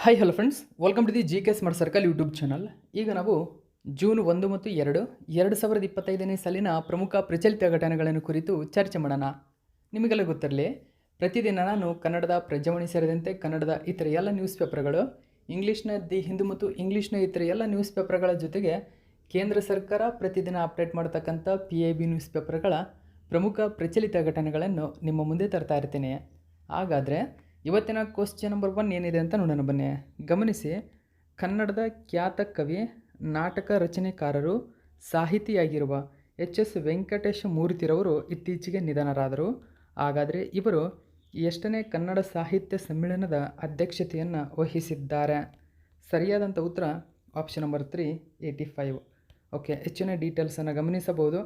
Hi hello friends, welcome to the G K smart circle YouTube channel. ಈಗ ನಾವು June 1 ಮತ್ತು 2025ನೇ ಸಾಲಿನ ಪ್ರಮುಖ ಪ್ರಚಲಿತ ಘಟನೆಗಳನ್ನು ಕುರಿತು ಚರ್ಚೆ ಮಾಡೋಣ. ನಿಮಗೆಲ್ಲ ಗೊತ್ತಿರಲಿ, ಪ್ರತಿದಿನ ನಾನು ಕನ್ನಡದ ಪ್ರಜಾವಾಣಿ ಸೇರಿದಂತೆ ಕನ್ನಡದ ಇತರ ಎಲ್ಲ ನ್ಯೂಸ್ ಪೇಪರ್ಗಳು, ಇಂಗ್ಲೀಷ್ನ ದಿ ಹಿಂದೂ ಮತ್ತು ಇಂಗ್ಲೀಷ್ನ ಇತರ ಎಲ್ಲ ನ್ಯೂಸ್ ಪೇಪರ್ಗಳ ಜೊತೆಗೆ ಕೇಂದ್ರ ಸರ್ಕಾರ ಪ್ರತಿದಿನ ಅಪ್ಡೇಟ್ ಮಾಡತಕ್ಕಂಥ PIB ನ್ಯೂಸ್ ಪೇಪರ್ಗಳ ಪ್ರಮುಖ ಪ್ರಚಲಿತ ಘಟನೆಗಳನ್ನು ನಿಮ್ಮ ಮುಂದೆ ತರ್ತಾ ಇರ್ತೀನಿ. ಹಾಗಾದರೆ ಇವತ್ತಿನ ಕ್ವಶ್ಚನ್ ನಂಬರ್ 1 ಏನಿದೆ ಅಂತ ನೋಡೋಣ ಬನ್ನಿ. ಗಮನಿಸಿ, ಕನ್ನಡದ ಖ್ಯಾತ ಕವಿ, ನಾಟಕ ರಚನೆಕಾರರು, ಸಾಹಿತಿಯಾಗಿರುವ HS ವೆಂಕಟೇಶ ಮೂರ್ತಿರವರು ಇತ್ತೀಚೆಗೆ ನಿಧನರಾದರು. ಹಾಗಾದರೆ ಇವರು ಎಷ್ಟನೇ ಕನ್ನಡ ಸಾಹಿತ್ಯ ಸಮ್ಮೇಳನದ ಅಧ್ಯಕ್ಷತೆಯನ್ನು ವಹಿಸಿದ್ದಾರೆ? ಸರಿಯಾದಂಥ ಉತ್ತರ ಆಪ್ಷನ್ ನಂಬರ್ 3, 85. ಓಕೆ, ಹೆಚ್ಚಿನ ಡೀಟೇಲ್ಸನ್ನು ಗಮನಿಸಬಹುದು.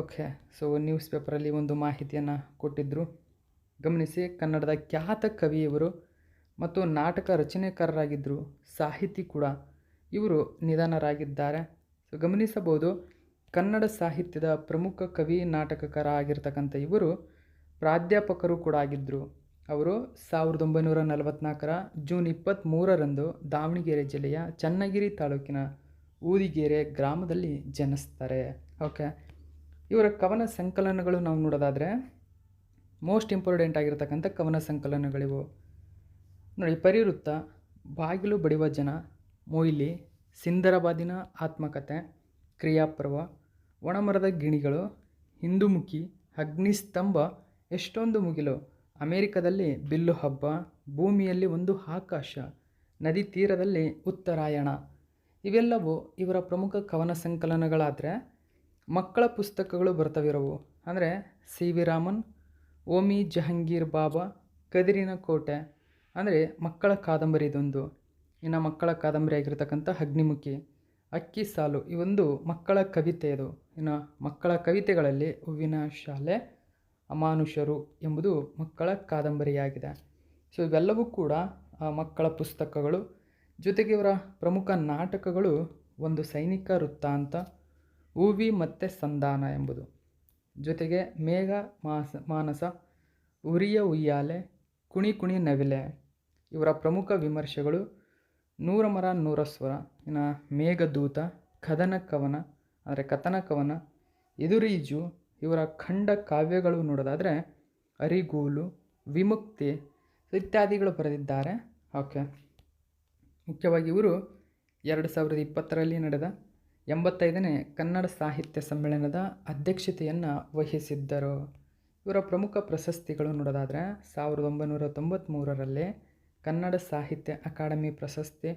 ಓಕೆ, ಸೊ ನ್ಯೂಸ್ ಪೇಪರಲ್ಲಿ ಒಂದು ಮಾಹಿತಿಯನ್ನು ಕೊಟ್ಟಿದ್ದರು. ಗಮನಿಸಿ, ಕನ್ನಡದ ಖ್ಯಾತ ಕವಿಯವರು ಮತ್ತು ನಾಟಕ ರಚನೆಕಾರರಾಗಿದ್ದರು, ಸಾಹಿತಿ ಕೂಡ. ಇವರು ನಿಧನರಾಗಿದ್ದಾರೆ. ಸೊ ಗಮನಿಸಬಹುದು, ಕನ್ನಡ ಸಾಹಿತ್ಯದ ಪ್ರಮುಖ ಕವಿ, ನಾಟಕಕಾರ ಆಗಿರ್ತಕ್ಕಂಥ ಇವರು ಪ್ರಾಧ್ಯಾಪಕರು ಕೂಡ ಆಗಿದ್ದರು. ಅವರು 1944 ಜೂನ್ 23ರಂದು ದಾವಣಗೆರೆ ಜಿಲ್ಲೆಯ ಚನ್ನಗಿರಿ ತಾಲೂಕಿನ ಊದಿಗೆರೆ ಗ್ರಾಮದಲ್ಲಿ ಜನಿಸ್ತಾರೆ. ಓಕೆ, ಇವರ ಕವನ ಸಂಕಲನಗಳು ನಾವು ನೋಡೋದಾದರೆ ಮೋಸ್ಟ್ ಇಂಪಾರ್ಟೆಂಟ್ ಆಗಿರ್ತಕ್ಕಂಥ ಕವನ ಸಂಕಲನಗಳಿವು ನೋಡಿ. ಪರಿವೃತ್ತ, ಬಾಗಿಲು ಬಡಿವ ಜನ, ಮೊಯ್ಲಿ, ಸಿಂದರಾಬಾದಿನ ಆತ್ಮಕಥೆ, ಕ್ರಿಯಾಪರ್ವ, ಒಣಮರದ ಗಿಣಿಗಳು, ಹಿಂದುಮುಖಿ, ಅಗ್ನಿಸ್ತಂಭ, ಎಷ್ಟೊಂದು ಮುಗಿಲು, ಅಮೇರಿಕದಲ್ಲಿ ಬಿಲ್ಲು ಹಬ್ಬ, ಭೂಮಿಯಲ್ಲಿ ಒಂದು ಆಕಾಶ, ನದಿ ತೀರದಲ್ಲಿ ಉತ್ತರಾಯಣ. ಇವೆಲ್ಲವೂ ಇವರ ಪ್ರಮುಖ ಕವನ ಸಂಕಲನಗಳಾದರೆ ಮಕ್ಕಳ ಪುಸ್ತಕಗಳು ಬರ್ತವಿರವು. ಅಂದರೆ CV ರಾಮನ್, ಓಮಿ ಜಹಂಗೀರ್ ಬಾಬಾ, ಕದಿರಿನ ಕೋಟೆ, ಅಂದರೆ ಮಕ್ಕಳ ಕಾದಂಬರಿ ಇದೊಂದು. ಇನ್ನು ಮಕ್ಕಳ ಕಾದಂಬರಿ ಆಗಿರ್ತಕ್ಕಂಥ ಅಗ್ನಿಮುಖಿ, ಅಕ್ಕಿ ಸಾಲು, ಇವೊಂದು ಮಕ್ಕಳ ಕವಿತೆ ಇದು. ಇನ್ನು ಮಕ್ಕಳ ಕವಿತೆಗಳಲ್ಲಿ ಹೂವಿನ ಶಾಲೆ, ಅಮಾನುಷರು ಎಂಬುದು ಮಕ್ಕಳ ಕಾದಂಬರಿಯಾಗಿದೆ. ಸೊ ಇವೆಲ್ಲವೂ ಕೂಡ ಮಕ್ಕಳ ಪುಸ್ತಕಗಳು. ಜೊತೆಗೆ ಇವರ ಪ್ರಮುಖ ನಾಟಕಗಳು ಒಂದು ಸೈನಿಕ ವೃತ್ತಾಂತ, ಹೂವಿ ಮತ್ತು ಸಂಧಾನ ಎಂಬುದು, ಜೊತೆಗೆ ಮೇಘ ಮಾನಸ, ಉರಿಯ ಉಯ್ಯಾಲೆ, ಕುಣಿ ಕುಣಿ ನವಿಲೆ. ಇವರ ಪ್ರಮುಖ ವಿಮರ್ಶೆಗಳು ನೂರ ಮರ ನೂರ ಸ್ವರ, ಇನ್ನು ಮೇಘದೂತ, ಕಥನ ಕವನ, ಎದುರೀಜು. ಇವರ ಖಂಡ ಕಾವ್ಯಗಳು ನೋಡೋದಾದರೆ ಅರಿಗೂಲು, ವಿಮುಕ್ತಿ ಇತ್ಯಾದಿಗಳು ಬರೆದಿದ್ದಾರೆ. ಓಕೆ, ಮುಖ್ಯವಾಗಿ ಇವರು 2020ರಲ್ಲಿ ನಡೆದ 85ನೇ ಕನ್ನಡ ಸಾಹಿತ್ಯ ಸಮ್ಮೇಳನದ ಅಧ್ಯಕ್ಷತೆಯನ್ನು ವಹಿಸಿದ್ದರು. ಇವರ ಪ್ರಮುಖ ಪ್ರಶಸ್ತಿಗಳು ನೋಡೋದಾದರೆ 1993ರಲ್ಲಿ ಕನ್ನಡ ಸಾಹಿತ್ಯ ಅಕಾಡೆಮಿ ಪ್ರಶಸ್ತಿ,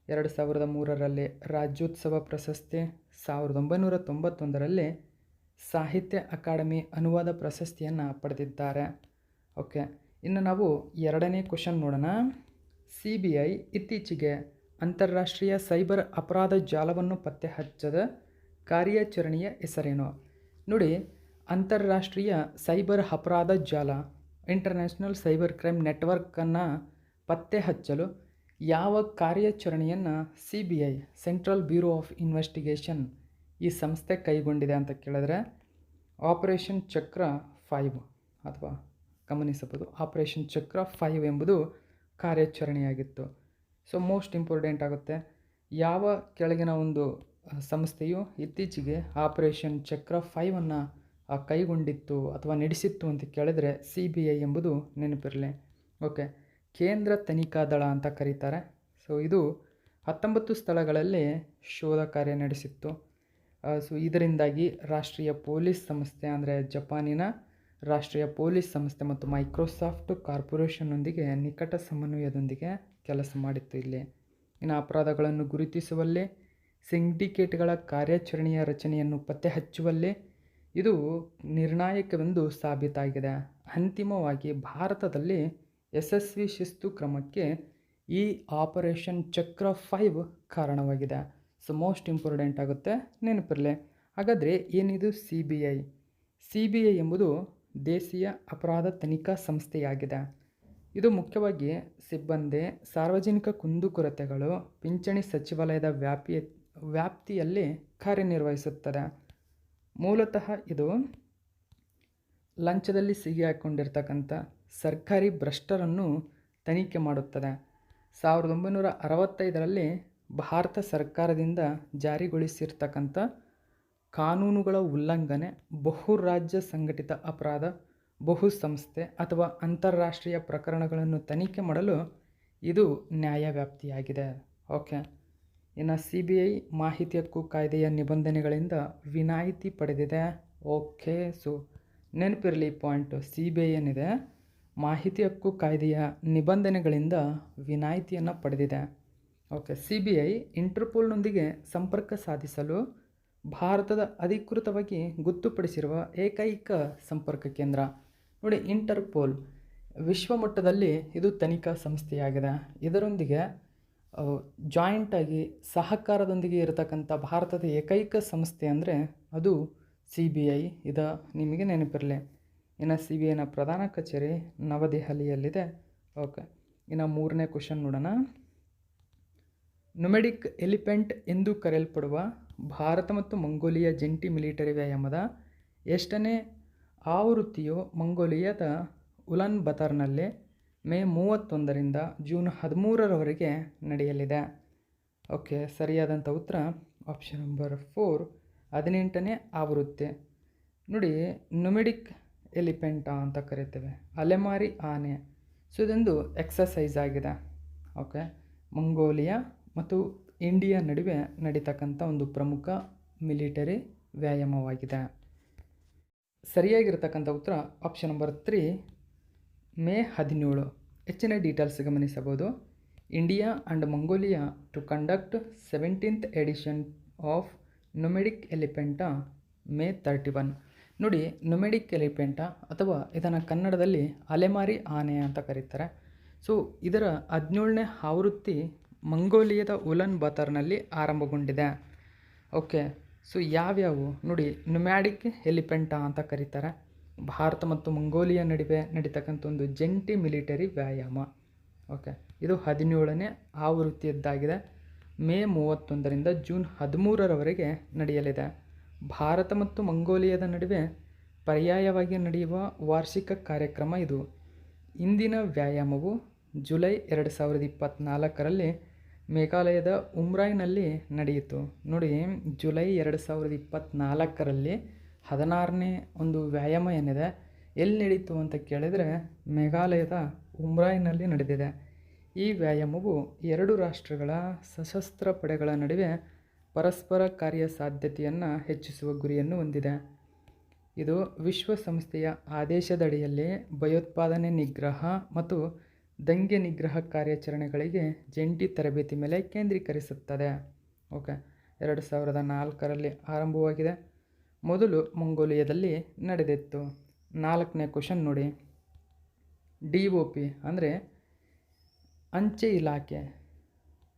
2003ರಲ್ಲಿ ರಾಜ್ಯೋತ್ಸವ ಪ್ರಶಸ್ತಿ, 1991ರಲ್ಲಿ ಸಾಹಿತ್ಯ ಅಕಾಡೆಮಿ ಅನುವಾದ ಪ್ರಶಸ್ತಿಯನ್ನು ಪಡೆದಿದ್ದಾರೆ. ಓಕೆ, ಇನ್ನು ನಾವು ಎರಡನೇ ಕ್ವಶನ್ ನೋಡೋಣ. CBI ಇತ್ತೀಚೆಗೆ ಅಂತಾರಾಷ್ಟ್ರೀಯ ಸೈಬರ್ ಅಪರಾಧ ಜಾಲವನ್ನು ಪತ್ತೆ ಹಚ್ಚದ ಕಾರ್ಯಾಚರಣೆಯ ಹೆಸರೇನು? ನೋಡಿ, ಅಂತಾರಾಷ್ಟ್ರೀಯ ಸೈಬರ್ ಅಪರಾಧ ಜಾಲ, ಇಂಟರ್ನ್ಯಾಷನಲ್ ಸೈಬರ್ ಕ್ರೈಮ್ ನೆಟ್ವರ್ಕನ್ನು ಪತ್ತೆ ಹಚ್ಚಲು ಯಾವ ಕಾರ್ಯಾಚರಣೆಯನ್ನು CBI, central bureau of investigation, ಈ ಸಂಸ್ಥೆ ಕೈಗೊಂಡಿದೆ ಅಂತ ಕೇಳಿದ್ರೆ ಆಪರೇಷನ್ ಚಕ್ರ 5 ಅಥವಾ ಗಮನಿಸಬಹುದು, ಆಪರೇಷನ್ ಚಕ್ರ 5 ಎಂಬುದು ಕಾರ್ಯಾಚರಣೆಯಾಗಿತ್ತು. ಸೊ ಮೋಸ್ಟ್ ಇಂಪಾರ್ಟೆಂಟ್ ಆಗುತ್ತೆ. ಯಾವ ಕೆಳಗಿನ ಒಂದು ಸಂಸ್ಥೆಯು ಇತ್ತೀಚೆಗೆ ಆಪರೇಷನ್ ಚಕ್ರ 5ಅನ್ನು ಕೈಗೊಂಡಿತ್ತು ಅಥವಾ ನಡೆಸಿತ್ತು ಅಂತ ಕೇಳಿದರೆ CBI ಎಂಬುದು ನೆನಪಿರಲಿ. ಓಕೆ, ಕೇಂದ್ರ ತನಿಖಾ ದಳ ಅಂತ ಕರೀತಾರೆ. ಸೊ ಇದು 19 ಸ್ಥಳಗಳಲ್ಲಿ ಶೋಧ ಕಾರ್ಯ ನಡೆಸಿತ್ತು. ಸೊ ಇದರಿಂದಾಗಿ ರಾಷ್ಟ್ರೀಯ ಪೊಲೀಸ್ ಸಂಸ್ಥೆ, ಅಂದರೆ ಜಪಾನಿನ ರಾಷ್ಟ್ರೀಯ ಪೊಲೀಸ್ ಸಂಸ್ಥೆ ಮತ್ತು ಮೈಕ್ರೋಸಾಫ್ಟ್ ಕಾರ್ಪೊರೇಷನ್ನೊಂದಿಗೆ ನಿಕಟ ಸಮನ್ವಯದೊಂದಿಗೆ ಕೆಲಸ ಮಾಡಿತ್ತು ಇಲ್ಲಿ. ಇನ್ನು ಅಪರಾಧಗಳನ್ನು ಗುರುತಿಸುವಲ್ಲಿ, ಸಿಂಡಿಕೇಟ್ಗಳ ಕಾರ್ಯಾಚರಣೆಯ ರಚನೆಯನ್ನು ಪತ್ತೆ ಹಚ್ಚುವಲ್ಲಿ ಇದು ನಿರ್ಣಾಯಕವೆಂದು ಸಾಬೀತಾಗಿದೆ. ಅಂತಿಮವಾಗಿ ಭಾರತದಲ್ಲಿ ಯಶಸ್ವಿ ಶಿಸ್ತು ಕ್ರಮಕ್ಕೆ ಈ ಆಪರೇಷನ್ ಚಕ್ರ 5 ಕಾರಣವಾಗಿದೆ. ಸೊ ಮೋಸ್ಟ್ ಇಂಪಾರ್ಟೆಂಟ್ ಆಗುತ್ತೆ, ನೆನಪಿರಲಿ. ಹಾಗಾದರೆ ಏನಿದು CBI ಎಂಬುದು ದೇಶೀಯ ಅಪರಾಧ ತನಿಖಾ ಸಂಸ್ಥೆಯಾಗಿದೆ. ಇದು ಮುಖ್ಯವಾಗಿ ಸಿಬ್ಬಂದಿ, ಸಾರ್ವಜನಿಕ ಕುಂದುಕೊರತೆಗಳು, ಪಿಂಚಣಿ ಸಚಿವಾಲಯದ ವ್ಯಾಪ್ತಿಯಲ್ಲಿ ಕಾರ್ಯನಿರ್ವಹಿಸುತ್ತದೆ. ಮೂಲತಃ ಇದು ಲಂಚದಲ್ಲಿ ಸಿಗಿಹಾಕೊಂಡಿರ್ತಕ್ಕಂಥ ಸರ್ಕಾರಿ ಭ್ರಷ್ಟರನ್ನು ತನಿಖೆ ಮಾಡುತ್ತದೆ. 1965ರಲ್ಲಿ ಭಾರತ ಸರ್ಕಾರದಿಂದ ಜಾರಿಗೊಳಿಸಿರ್ತಕ್ಕಂಥ ಕಾನೂನುಗಳ ಉಲ್ಲಂಘನೆ, ಬಹುರಾಜ್ಯ ಸಂಘಟಿತ ಅಪರಾಧ, ಬಹುಸಂಸ್ಥೆ ಅಥವಾ ಅಂತಾರಾಷ್ಟ್ರೀಯ ಪ್ರಕರಣಗಳನ್ನು ತನಿಖೆ ಮಾಡಲು ಇದು ನ್ಯಾಯವ್ಯಾಪ್ತಿಯಾಗಿದೆ. ಓಕೆ, ಇನ್ನು CBI ಮಾಹಿತಿ ಹಕ್ಕು ಕಾಯ್ದೆಯ ನಿಬಂಧನೆಗಳಿಂದ ವಿನಾಯಿತಿ ಪಡೆದಿದೆ. ಓಕೆ, ಸೊ ನೆನಪಿರಲಿ ಪಾಯಿಂಟು, CBI ಏನಿದೆ ಮಾಹಿತಿ ಹಕ್ಕು ಕಾಯ್ದೆಯ ನಿಬಂಧನೆಗಳಿಂದ ವಿನಾಯಿತಿಯನ್ನು ಪಡೆದಿದೆ. ಓಕೆ, CBI ಇಂಟರ್ಪೋಲ್ನೊಂದಿಗೆ ಸಂಪರ್ಕ ಸಾಧಿಸಲು ಭಾರತದ ಅಧಿಕೃತವಾಗಿ ಗೊತ್ತುಪಡಿಸಿರುವ ಏಕೈಕ ಸಂಪರ್ಕ ಕೇಂದ್ರ. ನೋಡಿ, ಇಂಟರ್ಪೋಲ್ ವಿಶ್ವಮಟ್ಟದಲ್ಲಿ ಇದು ತನಿಖಾ ಸಂಸ್ಥೆಯಾಗಿದೆ. ಇದರೊಂದಿಗೆ ಜಾಯಿಂಟಾಗಿ ಸಹಕಾರದೊಂದಿಗೆ ಇರತಕ್ಕಂಥ ಭಾರತದ ಏಕೈಕ ಸಂಸ್ಥೆ ಅಂದರೆ ಅದು CBI. ಇದು ನಿಮಗೆ ನೆನಪಿರಲಿ. ಇನ್ನು CBIನ ಪ್ರಧಾನ ಕಚೇರಿ ನವದೆಹಲಿಯಲ್ಲಿದೆ. ಓಕೆ, ಇನ್ನು ಮೂರನೇ ಕ್ವಶನ್ ನೋಡೋಣ. ನುಮೆಡಿಕ್ ಎಲಿಫೆಂಟ್ ಎಂದು ಕರೆಯಲ್ಪಡುವ ಭಾರತ ಮತ್ತು ಮಂಗೋಲಿಯಾ ಜಂಟಿ ಮಿಲಿಟರಿ ವ್ಯಾಯಾಮದ ಎಷ್ಟನೇ ಆವೃತ್ತಿಯು ಮಂಗೋಲಿಯಾದ ಉಲಾನ್ ಬತಾರ್ನಲ್ಲಿ ಮೇ 31ರಿಂದ ಜೂನ್ 13ರವರೆಗೆ ನಡೆಯಲಿದೆ. ಓಕೆ, ಸರಿಯಾದಂಥ ಉತ್ತರ ಆಪ್ಷನ್ ನಂಬರ್ 4, 18ನೇ ಆವೃತ್ತಿ. ನೋಡಿ, ನುಮೆಡಿಕ್ ಎಲಿಫೆಂಟ ಅಂತ ಕರಿತೇವೆ, ಅಲೆಮಾರಿ ಆನೆ. ಸೊ ಇದೊಂದು ಎಕ್ಸಸೈಸ್ ಆಗಿದೆ. ಓಕೆ, ಮಂಗೋಲಿಯಾ ಮತ್ತು ಇಂಡಿಯಾ ನಡುವೆ ನಡೀತಕ್ಕಂಥ ಒಂದು ಪ್ರಮುಖ ಮಿಲಿಟರಿ ವ್ಯಾಯಾಮವಾಗಿದೆ. ಸರಿಯಾಗಿರ್ತಕ್ಕಂಥ ಉತ್ತರ ಆಪ್ಷನ್ ನಂಬರ್ 3, ಮೇ 17. ಹೆಚ್ಚಿನ ಡೀಟೇಲ್ಸ್ ಗಮನಿಸಬಹುದು. India and Mongolia to conduct 17th edition of Nomadic elephant May 31. ನೋಡಿ, ನುಮೆಡಿಕ್ ಎಲಿಫೆಂಟ ಅಥವಾ ಇದನ್ನು ಕನ್ನಡದಲ್ಲಿ ಅಲೆಮಾರಿ ಆನೆ ಅಂತ ಕರೀತಾರೆ. ಸೊ ಇದರ 17ನೇ ಆವೃತ್ತಿ ಮಂಗೋಲಿಯಾದ ಉಲಾನ್ ಬತಾರ್ನಲ್ಲಿ ಆರಂಭಗೊಂಡಿದೆ. ಓಕೆ, ಸೊ ಯಾವ್ಯಾವು ನೋಡಿ, ನುಮ್ಯಾಡಿಕ್ ಎಲಿಫೆಂಟ ಅಂತ ಕರೀತಾರೆ. ಭಾರತ ಮತ್ತು ಮಂಗೋಲಿಯಾ ನಡುವೆ ನಡೀತಕ್ಕಂಥ ಒಂದು ಜಂಟಿ ಮಿಲಿಟರಿ ವ್ಯಾಯಾಮ. ಓಕೆ, ಇದು 17ನೇ ಆವೃತ್ತಿಯದ್ದಾಗಿದೆ. ಮೇ 31ರಿಂದ ಜೂನ್ 13ರವರೆಗೆ ನಡೆಯಲಿದೆ. ಭಾರತ ಮತ್ತು ಮಂಗೋಲಿಯಾದ ನಡುವೆ ಪರ್ಯಾಯವಾಗಿ ನಡೆಯುವ ವಾರ್ಷಿಕ ಕಾರ್ಯಕ್ರಮ ಇದು. ಇಂದಿನ ವ್ಯಾಯಾಮವು ಜುಲೈ 2024ರಲ್ಲಿ ಮೇಘಾಲಯದ ಉಮ್ರಾಯ್ನಲ್ಲಿ ನಡೆಯಿತು. ನೋಡಿ, ಜುಲೈ 2024ರಲ್ಲಿ 16ನೇ ಒಂದು ವ್ಯಾಯಾಮ ಏನಿದೆ ಎಲ್ಲಿ ನಡೀತು ಅಂತ ಕೇಳಿದರೆ ಮೇಘಾಲಯದ ಉಮ್ರಾಯ್ನಲ್ಲಿ ನಡೆದಿದೆ. ಈ ವ್ಯಾಯಾಮವು 2 ರಾಷ್ಟ್ರಗಳ ಸಶಸ್ತ್ರ ಪಡೆಗಳ ನಡುವೆ ಪರಸ್ಪರ ಕಾರ್ಯಸಾಧ್ಯತೆಯನ್ನು ಹೆಚ್ಚಿಸುವ ಗುರಿಯನ್ನು ಹೊಂದಿದೆ. ಇದು ವಿಶ್ವಸಂಸ್ಥೆಯ ಆದೇಶದಡಿಯಲ್ಲಿ ಭಯೋತ್ಪಾದನೆ ನಿಗ್ರಹ ಮತ್ತು ದಂಗೆ ನಿಗ್ರಹ ಕಾರ್ಯಾಚರಣೆಗಳಿಗೆ ಜಂಟಿ ತರಬೇತಿ ಮೇಲೆ ಕೇಂದ್ರೀಕರಿಸುತ್ತದೆ. ಓಕೆ, 2004ರಲ್ಲಿ ಆರಂಭವಾಗಿದೆ. ಮೊದಲು ಮಂಗೋಲಿಯಾದಲ್ಲಿ ನಡೆದಿತ್ತು. 4ನೇ ಕ್ವಶನ್ ನೋಡಿ, DOP ಅಂದರೆ ಅಂಚೆ ಇಲಾಖೆ,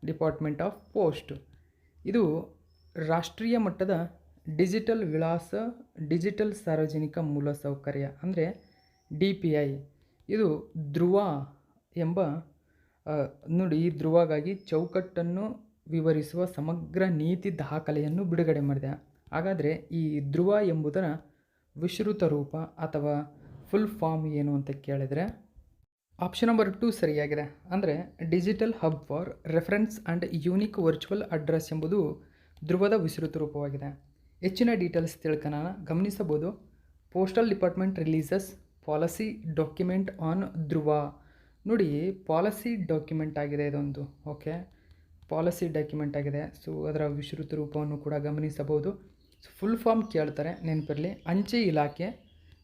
ಡಿಪಾರ್ಟ್ಮೆಂಟ್ ಆಫ್ ಪೋಸ್ಟ್. ಇದು ರಾಷ್ಟ್ರೀಯ ಮಟ್ಟದ ಡಿಜಿಟಲ್ ವಿಳಾಸ, ಡಿಜಿಟಲ್ ಸಾರ್ವಜನಿಕ ಮೂಲಸೌಕರ್ಯ ಅಂದರೆ DPI. ಇದು ಧ್ರುವ ಎಂಬ ನೋಡಿ, ಈ ಧ್ರುವಗಾಗಿ ಚೌಕಟ್ಟನ್ನು ವಿವರಿಸುವ ಸಮಗ್ರ ನೀತಿ ದಾಖಲೆಯನ್ನು ಬಿಡುಗಡೆ ಮಾಡಿದೆ. ಹಾಗಾದರೆ ಈ ಧ್ರುವ ಎಂಬುದರ ವಿಶ್ರುತ ರೂಪ ಅಥವಾ ಫುಲ್ ಫಾರ್ಮ್ ಏನು ಅಂತ ಕೇಳಿದರೆ ಆಪ್ಷನ್ ನಂಬರ್ 2 ಸರಿಯಾಗಿದೆ. ಅಂದರೆ digital hub for reference and unique virtual address ಎಂಬುದು ಧ್ರುವದ ವಿಸ್ತೃತ ರೂಪವಾಗಿದೆ. ಹೆಚ್ಚಿನ ಡೀಟೇಲ್ಸ್ ತಿಳ್ಕೊಳ್ಳೋಣ. ಗಮನಿಸಬಹುದು, postal department releases policy document on Dhruva. ನೋಡಿ, ಪಾಲಿಸಿ ಡಾಕ್ಯುಮೆಂಟ್ ಆಗಿದೆ ಇದೊಂದು. ಓಕೆ, ಪಾಲಿಸಿ ಡಾಕ್ಯುಮೆಂಟ್ ಆಗಿದೆ. ಸೊ ಅದರ ವಿಸ್ತೃತ ರೂಪವನ್ನು ಕೂಡ ಗಮನಿಸಬಹುದು. ಸೊ ಫುಲ್ ಫಾರ್ಮ್ ಕೇಳ್ತಾರೆ, ನೆನಪಿರಲಿ, ಅಂಚೆ ಇಲಾಖೆ.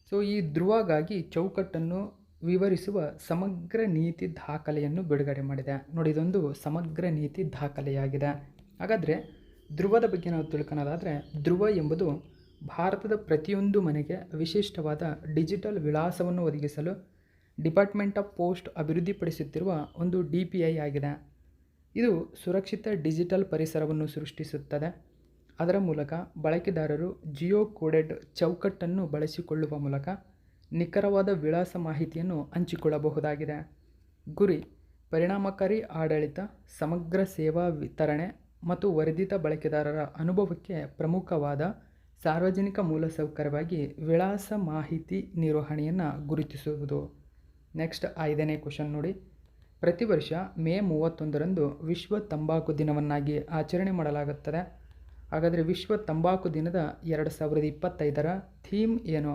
ಸೊ ಈ ಧ್ರುವಗಾಗಿ ಚೌಕಟ್ಟನ್ನು ವಿವರಿಸುವ ಸಮಗ್ರ ನೀತಿ ದಾಖಲೆಯನ್ನು ಬಿಡುಗಡೆ ಮಾಡಿದೆ. ನೋಡಿ, ಇದೊಂದು ಸಮಗ್ರ ನೀತಿ ದಾಖಲೆಯಾಗಿದೆ. ಹಾಗಾದರೆ ಧ್ರುವದ ಬಗ್ಗೆ ನಾವು ತಿಳ್ಕೊಳ್ಳೋದಾದರೆ, ಧ್ರುವ ಎಂಬುದು ಭಾರತದ ಪ್ರತಿಯೊಂದು ಮನೆಗೆ ವಿಶಿಷ್ಟವಾದ ಡಿಜಿಟಲ್ ವಿಳಾಸವನ್ನು ಒದಗಿಸಲು ಡಿಪಾರ್ಟ್ಮೆಂಟ್ ಆಫ್ ಪೋಸ್ಟ್ ಅಭಿವೃದ್ಧಿಪಡಿಸುತ್ತಿರುವ ಒಂದು DPI ಆಗಿದೆ. ಇದು ಸುರಕ್ಷಿತ ಡಿಜಿಟಲ್ ಪರಿಸರವನ್ನು ಸೃಷ್ಟಿಸುತ್ತದೆ. ಅದರ ಮೂಲಕ ಬಳಕೆದಾರರು ಜಿಯೋ ಕೋಡೆಡ್ ಚೌಕಟ್ಟನ್ನು ಬಳಸಿಕೊಳ್ಳುವ ಮೂಲಕ ನಿಖರವಾದ ವಿಳಾಸ ಮಾಹಿತಿಯನ್ನು ಹಂಚಿಕೊಳ್ಳಬಹುದಾಗಿದೆ. ಗುರಿ: ಪರಿಣಾಮಕಾರಿ ಆಡಳಿತ, ಸಮಗ್ರ ಸೇವಾ ವಿತರಣೆ ಮತ್ತು ವರ್ಧಿತ ಬಳಕೆದಾರರ ಅನುಭವಕ್ಕೆ ಪ್ರಮುಖವಾದ ಸಾರ್ವಜನಿಕ ಮೂಲಸೌಕರ್ಯವಾಗಿ ವಿಳಾಸ ಮಾಹಿತಿ ನಿರ್ವಹಣೆಯನ್ನು ಗುರುತಿಸುವುದು. ನೆಕ್ಸ್ಟ್ 5ನೇ ಕ್ವಶನ್ ನೋಡಿ, ಪ್ರತಿ ವರ್ಷ ಮೇ 31ರಂದು ವಿಶ್ವ ತಂಬಾಕು ದಿನವನ್ನಾಗಿ ಆಚರಣೆ ಮಾಡಲಾಗುತ್ತದೆ. ಹಾಗಾದರೆ ವಿಶ್ವ ತಂಬಾಕು ದಿನದ 2025ರ ಥೀಮ್ ಏನು?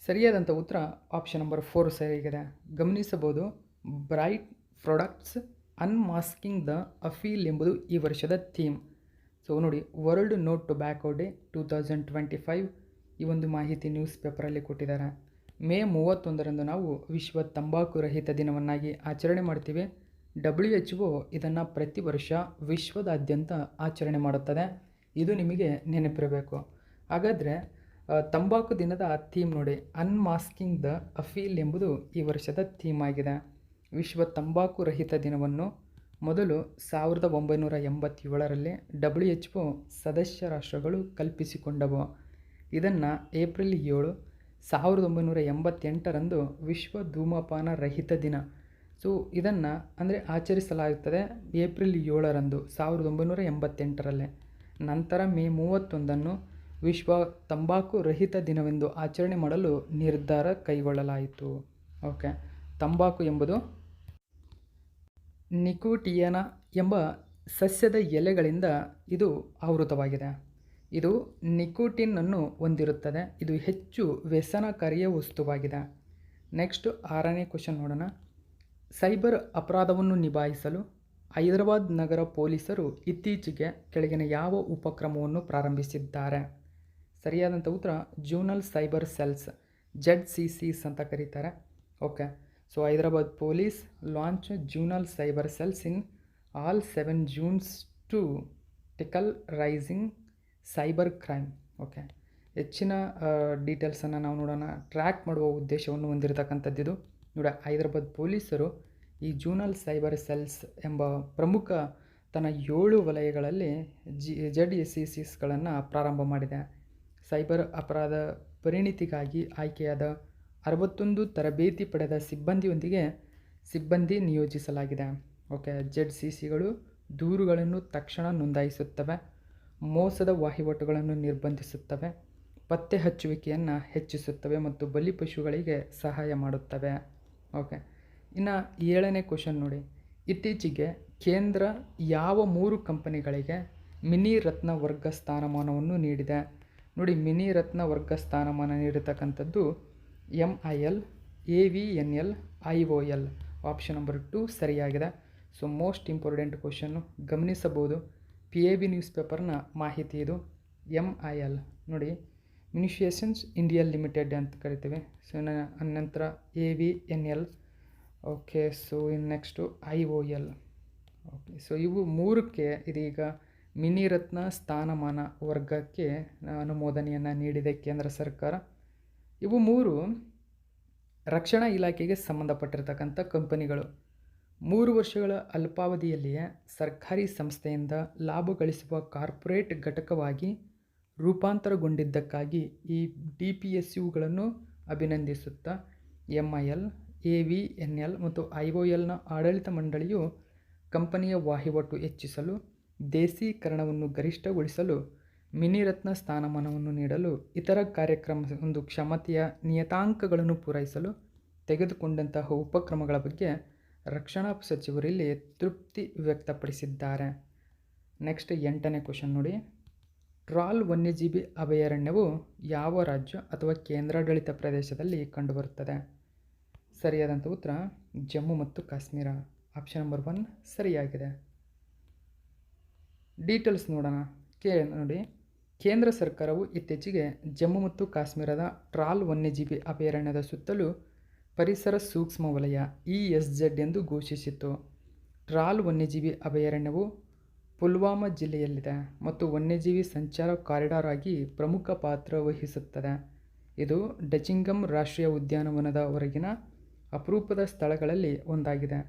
ಸರಿಯಾದಂಥ ಉತ್ತರ ಆಪ್ಷನ್ ನಂಬರ್ 4 ಸರಿಯಾಗಿದೆ. ಗಮನಿಸಬಹುದು, bright products unmasking the appeal ಎಂಬುದು ಈ ವರ್ಷದ ಥೀಮ್. ಸೊ ನೋಡಿ, ವರ್ಲ್ಡ್ ನೋ ಟೊಬ್ಯಾಕೋ ಡೇ 2025 ಈ ಒಂದು ಮಾಹಿತಿ ನ್ಯೂಸ್ ಪೇಪರಲ್ಲಿ ಕೊಟ್ಟಿದ್ದಾರೆ. ಮೇ 31ರಂದು ನಾವು ವಿಶ್ವ ತಂಬಾಕು ರಹಿತ ದಿನವನ್ನಾಗಿ ಆಚರಣೆ ಮಾಡ್ತೀವಿ. WHO ಇದನ್ನು ಪ್ರತಿ ವರ್ಷ ವಿಶ್ವದಾದ್ಯಂತ ಆಚರಣೆ ಮಾಡುತ್ತದೆ. ಇದು ನಿಮಗೆ ನೆನಪಿರಬೇಕು. ಹಾಗಾದರೆ ತಂಬಾಕು ದಿನದ ಥೀಮ್ ನೋಡಿ, ಅನ್ಮಾಸ್ಕಿಂಗ್ ದ ಅಫೀಲ್ ಎಂಬುದು ಈ ವರ್ಷದ ಥೀಮ್ ಆಗಿದೆ. ವಿಶ್ವ ತಂಬಾಕು ರಹಿತ ದಿನವನ್ನು ಮೊದಲು 1987ರಲ್ಲಿ WHO ಸದಸ್ಯ ರಾಷ್ಟ್ರಗಳು ಕಲ್ಪಿಸಿಕೊಂಡವು. ಇದನ್ನು ಏಪ್ರಿಲ್ 7, 1988ರಂದು ವಿಶ್ವ ಧೂಮಪಾನ ರಹಿತ ದಿನ. ಸೊ ಇದನ್ನು ಅಂದರೆ ಆಚರಿಸಲಾಗುತ್ತದೆ ಏಪ್ರಿಲ್ 7ರಂದು 1988ರಲ್ಲಿ. ನಂತರ ಮೇ 31ನ್ನು ವಿಶ್ವ ತಂಬಾಕು ರಹಿತ ದಿನವೆಂದು ಆಚರಣೆ ಮಾಡಲು ನಿರ್ಧಾರ ಕೈಗೊಳ್ಳಲಾಯಿತು. ಓಕೆ, ತಂಬಾಕು ಎಂಬುದು ನಿಕೋಟಿಯಾನ ಎಂಬ ಸಸ್ಯದ ಎಲೆಗಳಿಂದ ಇದು ಆವೃತವಾಗಿದೆ. ಇದು ನಿಕೋಟಿನ್ ಅನ್ನು ಹೊಂದಿರುತ್ತದೆ. ಇದು ಹೆಚ್ಚು ವ್ಯಸನಕಾರಿಯ ವಸ್ತುವಾಗಿದೆ. ನೆಕ್ಸ್ಟ್ 6ನೇ ಕ್ವಶನ್ ನೋಡೋಣ. ಸೈಬರ್ ಅಪರಾಧವನ್ನು ನಿಭಾಯಿಸಲು ಹೈದರಾಬಾದ್ ನಗರ ಪೊಲೀಸರು ಇತ್ತೀಚೆಗೆ ಕೆಳಗಿನ ಯಾವ ಉಪಕ್ರಮವನ್ನು ಪ್ರಾರಂಭಿಸಿದ್ದಾರೆ? ಸರಿಯಾದಂಥ ಉತ್ತರ ಜೂನಲ್ ಸೈಬರ್ ಸೆಲ್ಸ್, ZCCs ಅಂತ ಕರೀತಾರೆ. Okay, so Hyderabad police launch zonal cyber cells in all 7 zones to tackle rising cyber crime. Okay, ಹೆಚ್ಚಿನ ಡೀಟೇಲ್ಸನ್ನು ನಾವು ನೋಡೋಣ. ಟ್ರ್ಯಾಕ್ ಮಾಡುವ ಉದ್ದೇಶವನ್ನು ಹೊಂದಿರತಕ್ಕಂಥದ್ದಿದು. ನೋಡಿ, ಹೈದರಾಬಾದ್ ಪೊಲೀಸರು ಈ ಜೂನಲ್ ಸೈಬರ್ ಸೆಲ್ಸ್ ಎಂಬ ಪ್ರಮುಖ ತನ್ನ 7 ವಲಯಗಳಲ್ಲಿ ZCCsಗಳನ್ನು ಪ್ರಾರಂಭ ಮಾಡಿದೆ. ಸೈಬರ್ ಅಪರಾಧ ಪರಿಣಿತಿಗಾಗಿ ಆಯ್ಕೆಯಾದ 61 ತರಬೇತಿ ಪಡೆದ ಸಿಬ್ಬಂದಿ ನಿಯೋಜಿಸಲಾಗಿದೆ. ಓಕೆ, ZCCಗಳು ದೂರುಗಳನ್ನು ತಕ್ಷಣ ನೋಂದಾಯಿಸುತ್ತವೆ, ಮೋಸದ ವಹಿವಾಟುಗಳನ್ನು ನಿರ್ಬಂಧಿಸುತ್ತವೆ, ಪತ್ತೆ ಹಚ್ಚುವಿಕೆಯನ್ನು ಹೆಚ್ಚಿಸುತ್ತವೆ ಮತ್ತು ಬಲಿಪಶುಗಳಿಗೆ ಸಹಾಯ ಮಾಡುತ್ತವೆ. ಓಕೆ, ಇನ್ನು 7ನೇ ಕ್ವಶನ್ ನೋಡಿ. ಇತ್ತೀಚೆಗೆ ಕೇಂದ್ರ ಯಾವ 3 ಕಂಪನಿಗಳಿಗೆ ಮಿನಿ ರತ್ನ ವರ್ಗ ಸ್ಥಾನಮಾನವನ್ನು ನೀಡಿದೆ? ನೋಡಿ, ಮಿನಿ ರತ್ನ ವರ್ಗ ಸ್ಥಾನಮಾನ ನೀಡಿರ್ತಕ್ಕಂಥದ್ದು MIL, AVNL, IOL. Option number 2 ಸರಿಯಾಗಿದೆ. ಸೊ ಮೋಸ್ಟ್ ಇಂಪಾರ್ಟೆಂಟ್ ಕ್ವಶನ್ನು ಗಮನಿಸಬಹುದು. PAB ನ್ಯೂಸ್ ಪೇಪರ್ನ ಮಾಹಿತಿ ಇದು. MIL ನೋಡಿ, ಮ್ಯುನಿಷಿಯೇಷನ್ಸ್ ಇಂಡಿಯಾ ಲಿಮಿಟೆಡ್ ಅಂತ ಕರಿತೀವಿ. ಸೊ ನಂತರ AVNL. ಓಕೆ, ಸೊ ಇನ್ನು ನೆಕ್ಸ್ಟು IOL. ಓಕೆ, ಸೊ ಇವು 3ಕ್ಕೆ ಇದೀಗ ಮಿನಿ ರತ್ನ ಸ್ಥಾನಮಾನ ವರ್ಗಕ್ಕೆ ಅನುಮೋದನೆಯನ್ನು ನೀಡಿದೆ ಕೇಂದ್ರ ಸರ್ಕಾರ. ಇವು 3 ರಕ್ಷಣಾ ಇಲಾಖೆಗೆ ಸಂಬಂಧಪಟ್ಟಿರ್ತಕ್ಕಂಥ ಕಂಪನಿಗಳು. 3 ವರ್ಷಗಳ ಅಲ್ಪಾವಧಿಯಲ್ಲಿಯೇ ಸರ್ಕಾರಿ ಸಂಸ್ಥೆಯಿಂದ ಲಾಭ ಗಳಿಸುವ ಕಾರ್ಪೊರೇಟ್ ಘಟಕವಾಗಿ ರೂಪಾಂತರಗೊಂಡಿದ್ದಕ್ಕಾಗಿ ಈ DPSUಗಳನ್ನು ಅಭಿನಂದಿಸುತ್ತಾ MIL, AVNL ಮತ್ತು IOLನ ಆಡಳಿತ ಮಂಡಳಿಯು ಕಂಪನಿಯ ವಹಿವಾಟು ಹೆಚ್ಚಿಸಲು, ದೇಸೀಕರಣವನ್ನು ಗರಿಷ್ಠಗೊಳಿಸಲು, ಮಿನಿರತ್ನ ಸ್ಥಾನಮಾನವನ್ನು ನೀಡಲು, ಇತರ ಒಂದು ಕ್ಷಮತೆಯ ನಿಯತಾಂಕಗಳನ್ನು ಪೂರೈಸಲು ತೆಗೆದುಕೊಂಡಂತಹ ಉಪಕ್ರಮಗಳ ಬಗ್ಗೆ ರಕ್ಷಣಾ ಸಚಿವರು ಇಲ್ಲಿ ತೃಪ್ತಿ ವ್ಯಕ್ತಪಡಿಸಿದ್ದಾರೆ. ನೆಕ್ಸ್ಟ್ 8ನೇ ಕ್ವಶನ್ ನೋಡಿ. ಟ್ರಾಲ್ ವನ್ಯಜೀವಿ ಅಭಯಾರಣ್ಯವು ಯಾವ ರಾಜ್ಯ ಅಥವಾ ಕೇಂದ್ರಾಡಳಿತ ಪ್ರದೇಶದಲ್ಲಿ ಕಂಡುಬರುತ್ತದೆ? ಸರಿಯಾದಂಥ ಉತ್ತರ ಜಮ್ಮು ಮತ್ತು ಕಾಶ್ಮೀರ. ಆಪ್ಷನ್ ನಂಬರ್ 1 ಸರಿಯಾಗಿದೆ. ಡೀಟೇಲ್ಸ್ ನೋಡೋಣ. ನೋಡಿ, ಕೇಂದ್ರ ಸರ್ಕಾರವು ಇತ್ತೀಚೆಗೆ ಜಮ್ಮು ಮತ್ತು ಕಾಶ್ಮೀರದ ಟ್ರಾಲ್ ವನ್ಯಜೀವಿ ಅಭಯಾರಣ್ಯದ ಸುತ್ತಲೂ ಪರಿಸರ ಸೂಕ್ಷ್ಮ ವಲಯ ESZ ಎಂದು ಘೋಷಿಸಿತು. ಟ್ರಾಲ್ ವನ್ಯಜೀವಿ ಅಭಯಾರಣ್ಯವು ಪುಲ್ವಾಮಾ ಜಿಲ್ಲೆಯಲ್ಲಿದೆ ಮತ್ತು ವನ್ಯಜೀವಿ ಸಂಚಾರ ಕಾರಿಡಾರ್ ಆಗಿ ಪ್ರಮುಖ ಪಾತ್ರ ವಹಿಸುತ್ತದೆ. ಇದು ಡಚಿಂಗಮ್ ರಾಷ್ಟ್ರೀಯ ಉದ್ಯಾನವನದ ಹೊರಗಿನ ಅಪರೂಪದ ಸ್ಥಳಗಳಲ್ಲಿ ಒಂದಾಗಿದೆ.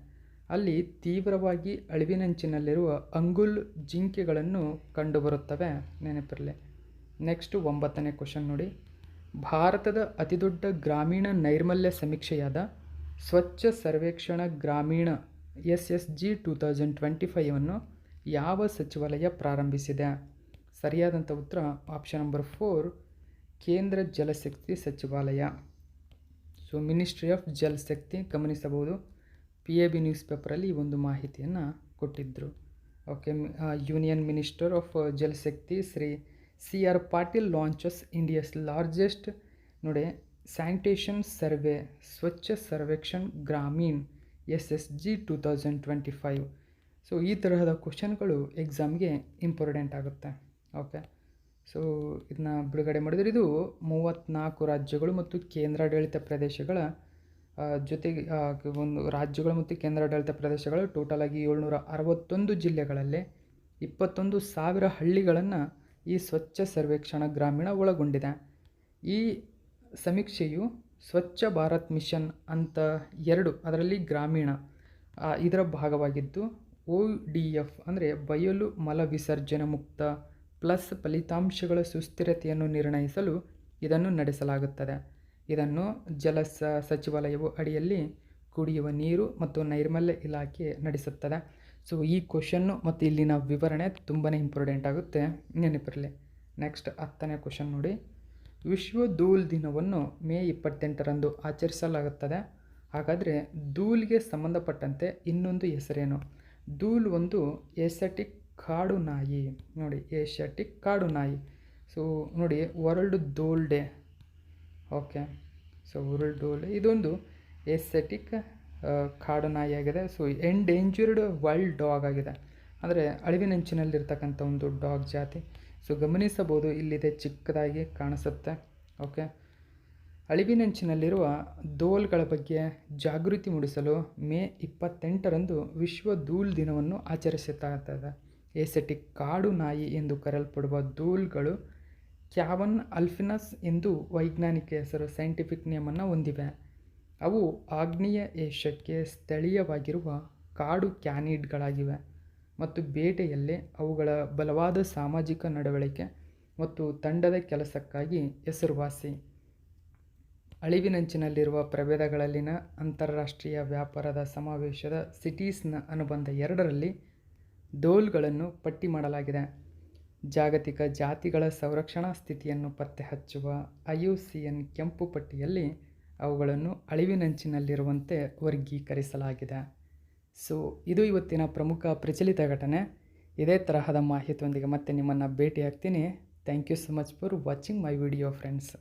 ಅಲ್ಲಿ ತೀವ್ರವಾಗಿ ಅಳಿವಿನಂಚಿನಲ್ಲಿರುವ ಅಂಗುಲ್ ಜಿಂಕೆಗಳನ್ನು ಕಂಡುಬರುತ್ತವೆ, ನೆನಪಿರಲಿ. ನೆಕ್ಸ್ಟ್ 9ನೇ ಕ್ವಶನ್ ನೋಡಿ. ಭಾರತದ ಅತಿದೊಡ್ಡ ಗ್ರಾಮೀಣ ನೈರ್ಮಲ್ಯ ಸಮೀಕ್ಷೆಯಾದ ಸ್ವಚ್ಛ ಸರ್ವೇಕ್ಷಣ ಗ್ರಾಮೀಣ SSG 2025 ಯಾವ ಸಚಿವಾಲಯ ಪ್ರಾರಂಭಿಸಿದೆ? ಸರಿಯಾದಂಥ ಉತ್ತರ ಆಪ್ಷನ್ ನಂಬರ್ 4 ಕೇಂದ್ರ ಜಲಶಕ್ತಿ ಸಚಿವಾಲಯ. ಸೊ ಮಿನಿಸ್ಟ್ರಿ ಆಫ್ ಜಲಶಕ್ತಿ ಗಮನಿಸಬಹುದು. PAB ನ್ಯೂಸ್ ಪೇಪರಲ್ಲಿ ಈ ಒಂದು ಮಾಹಿತಿಯನ್ನು ಕೊಟ್ಟಿದ್ದರು. Okay, union minister of Jalshakti Shri CR Patil launches India's largest ನೋಡಿ sanitation survey Swachh Survekshan Gramin SSG 2025. So ಈ ತರಹದ ಕ್ವಶನ್ಗಳು ಎಕ್ಸಾಮ್ಗೆ ಇಂಪಾರ್ಟೆಂಟ್ ಆಗುತ್ತೆ. ಓಕೆ, ಸೊ ಇದನ್ನ ಬಿಡುಗಡೆ ಮಾಡಿದರೆ ಇದು 34 ರಾಜ್ಯಗಳು ಮತ್ತು ಕೇಂದ್ರಾಡಳಿತ ಪ್ರದೇಶಗಳ ಜೊತೆಗೆ ಒಂದು ರಾಜ್ಯಗಳು ಮತ್ತು ಕೇಂದ್ರಾಡಳಿತ ಪ್ರದೇಶಗಳು ಟೋಟಲ್ ಆಗಿ 761 ಜಿಲ್ಲೆಗಳಲ್ಲಿ 21,000 ಹಳ್ಳಿಗಳನ್ನು ಈ ಸ್ವಚ್ಛ ಸರ್ವೇಕ್ಷಣಾ ಗ್ರಾಮೀಣ ಒಳಗೊಂಡಿದೆ. ಈ ಸಮೀಕ್ಷೆಯು ಸ್ವಚ್ಛ ಭಾರತ್ ಮಿಷನ್ ಅಂತ 2 ಅದರಲ್ಲಿ ಗ್ರಾಮೀಣ ಇದರ ಭಾಗವಾಗಿದ್ದು ODF ಅಂದರೆ ಬಯಲು ಮಲ ವಿಸರ್ಜನೆ ಮುಕ್ತ ಪ್ಲಸ್ ಫಲಿತಾಂಶಗಳ ಸುಸ್ಥಿರತೆಯನ್ನು ನಿರ್ಣಯಿಸಲು ಇದನ್ನು ನಡೆಸಲಾಗುತ್ತದೆ. ಇದನ್ನು ಸಚಿವಾಲಯವು ಅಡಿಯಲ್ಲಿ ಕುಡಿಯುವ ನೀರು ಮತ್ತು ನೈರ್ಮಲ್ಯ ಇಲಾಖೆ ನಡೆಸುತ್ತದೆ. ಸೊ ಈ ಕ್ವಶನ್ನು ಮತ್ತು ಇಲ್ಲಿನ ವಿವರಣೆ ತುಂಬಾ ಇಂಪಾರ್ಟೆಂಟ್ ಆಗುತ್ತೆ, ನೆನಪಿರಲಿ. ನೆಕ್ಸ್ಟ್ 10ನೇ ಕ್ವಶನ್ ನೋಡಿ. ವಿಶ್ವ ಧೂಲ್ ದಿನವನ್ನು ಮೇ 28ರಂದು ಆಚರಿಸಲಾಗುತ್ತದೆ. ಹಾಗಾದರೆ ಧೂಲ್ಗೆ ಸಂಬಂಧಪಟ್ಟಂತೆ ಇನ್ನೊಂದು ಹೆಸರೇನು? ಧೂಲ್ ಒಂದು ಏಷ್ಯಾಟಿಕ್ ಕಾಡು ನಾಯಿ. ನೋಡಿ, ಏಷ್ಯಾಟಿಕ್ ಕಾಡು ನಾಯಿ. ಸೊ ನೋಡಿ, world dhole day. Okay, so world dhole ಇದೊಂದು ಏಷ್ಯಾಟಿಕ್ ಕಾಡು ನಾಯಿ ಆಗಿದೆ. ಸೊ ಎಂಡೇಂಜರ್ಡ್ ವೈಲ್ಡ್ ಡಾಗ್ ಆಗಿದೆ, ಅಂದರೆ ಅಳಿವಿನಂಚಿನಲ್ಲಿರ್ತಕ್ಕಂಥ ಒಂದು ಡಾಗ್ ಜಾತಿ. ಸೊ ಗಮನಿಸಬಹುದು, ಇಲ್ಲಿದೆ ಚಿಕ್ಕದಾಗಿ ಕಾಣಿಸುತ್ತೆ. ಓಕೆ, ಅಳಿವಿನಂಚಿನಲ್ಲಿರುವ ಧೂಲ್ಗಳ ಬಗ್ಗೆ ಜಾಗೃತಿ ಮೂಡಿಸಲು ಮೇ 28ರಂದು ವಿಶ್ವ ಧೂಲ್ ದಿನವನ್ನು ಆಚರಿಸುತ್ತದೆ. ಏಷ್ಯಾಟಿಕ್ ಕಾಡು ನಾಯಿ ಎಂದು ಕರೆಯಲ್ಪಡುವ ಧೂಲ್ಗಳು ಕ್ಯಾವನ್ ಅಲ್ಫಿನಸ್ ಎಂದು ವೈಜ್ಞಾನಿಕ ಹೆಸರು ಸೈಂಟಿಫಿಕ್ ನೇಮನ್ನು ಹೊಂದಿವೆ. ಅವು ಆಗ್ನೇಯ ಏಷ್ಯಾಕ್ಕೆ ಸ್ಥಳೀಯವಾಗಿರುವ ಕಾಡು ಕ್ಯಾನಿಡ್ಗಳಾಗಿವೆ ಮತ್ತು ಬೇಟೆಯಲ್ಲಿ ಅವುಗಳ ಬಲವಾದ ಸಾಮಾಜಿಕ ನಡವಳಿಕೆ ಮತ್ತು ತಂಡದ ಕೆಲಸಕ್ಕಾಗಿ ಹೆಸರುವಾಸಿ. ಅಳಿವಿನಂಚಿನಲ್ಲಿರುವ ಪ್ರಭೇದಗಳಲ್ಲಿನ ಅಂತಾರಾಷ್ಟ್ರೀಯ ವ್ಯಾಪಾರದ ಸಮಾವೇಶದ ಸಿಟೀಸ್ನ ಅನುಬಂಧ 2ರಲ್ಲಿ ಧೂಲ್ಗಳನ್ನು ಪಟ್ಟಿ ಮಾಡಲಾಗಿದೆ. ಜಾಗತಿಕ ಜಾತಿಗಳ ಸಂರಕ್ಷಣಾ ಸ್ಥಿತಿಯನ್ನು ಪತ್ತೆಹಚ್ಚುವ IUCN ಕೆಂಪು ಪಟ್ಟಿಯಲ್ಲಿ ಅವುಗಳನ್ನು ಅಳಿವಿನಂಚಿನಲ್ಲಿರುವಂತೆ ವರ್ಗೀಕರಿಸಲಾಗಿದೆ. ಸೊ ಇದು ಇವತ್ತಿನ ಪ್ರಮುಖ ಪ್ರಚಲಿತ ಘಟನೆ. ಇದೇ ತರಹದ ಮಾಹಿತಿಯೊಂದಿಗೆ ಮತ್ತೆ ನಿಮ್ಮನ್ನು ಭೇಟಿ ಆಗ್ತೀನಿ. Thank you so much for watching my video friends.